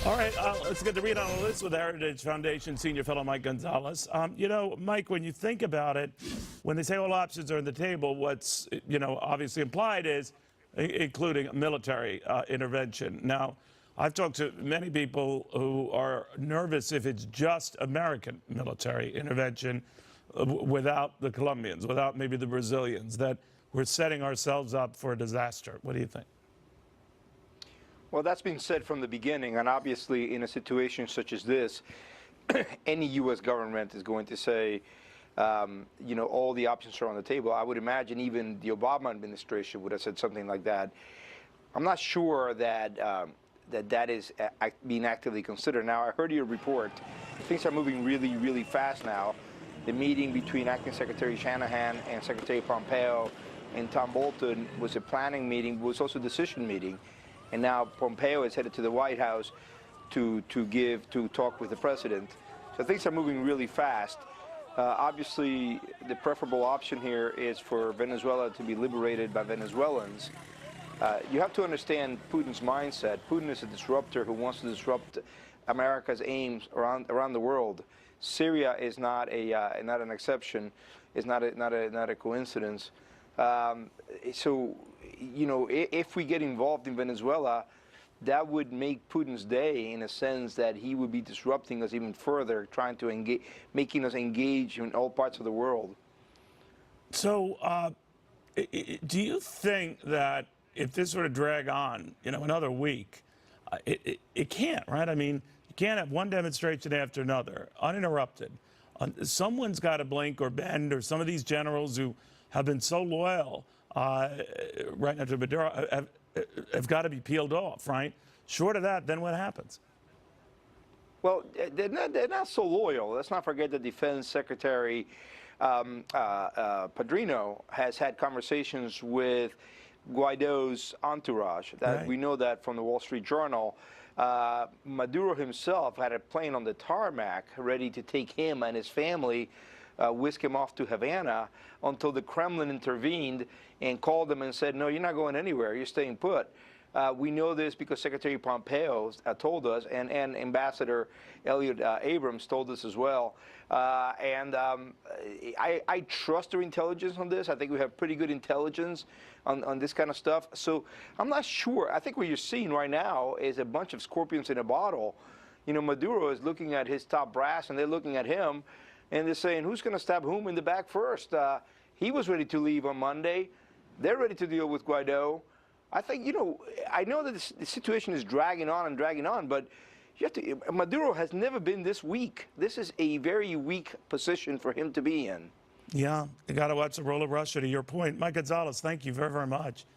All right, let's get to read on the list with Heritage Foundation senior fellow Mike Gonzalez. Mike, when you think about it, when they say all options are on the table, what's obviously implied is including military intervention. Now, I've talked to many people who are nervous if it's just American military intervention without the Colombians, without maybe the Brazilians, that we're setting ourselves up for a disaster. What do you think? Well, that's been said from the beginning, and obviously in a situation such as this, any U.S. government is going to say, all the options are on the table. I would imagine even the Obama administration would have said something like that. I'm not sure that that is being actively considered. Now, I heard your report. Things are moving really, really fast now. The meeting between Acting Secretary Shanahan and Secretary Pompeo and Tom Bolton was a planning meeting, was also a decision meeting. And now Pompeo is headed to the White House to talk with the president. So things are moving really fast. Obviously, the preferable option here is for Venezuela to be liberated by Venezuelans. You have to understand Putin's mindset. Putin is a disruptor who wants to disrupt America's aims around the world. Syria is not an exception. It's not a coincidence. If we get involved in Venezuela, that would make Putin's day in a sense that he would be disrupting us even further, trying to engage, making us engage in all parts of the world. So, do you think that if this were to drag on, another week, it can't, right? I mean, you can't have one demonstration after another, uninterrupted. Someone's got to blink or bend, or some of these generals who have been so loyal right now to Maduro have got to be peeled off, right? Short of that, then what happens? Well, they're not so loyal. Let's not forget the Defense Secretary Padrino has had conversations with Guaido's entourage. That Right. We know that from the Wall Street Journal. Maduro himself had a plane on the tarmac ready to take him and his family, whisk him off to Havana, until the Kremlin intervened and called them and said, no, you're not going anywhere, you're staying put. We know this because Secretary Pompeo told us, and Ambassador Elliot Abrams told us as well. I trust their intelligence on this. I think we have pretty good intelligence on this kind of stuff. So I'm not sure. I think what you're seeing right now is a bunch of scorpions in a bottle. Maduro is looking at his top brass, and they're looking at him, and they're saying, who's going to stab whom in the back first? He was ready to leave on Monday. They're ready to deal with Guaido. I think, I know that the situation is dragging on, but Maduro has never been this weak. This is a very weak position for him to be in. Yeah, you got to watch the role of Russia, to your point. Mike Gonzalez, thank you very, very much.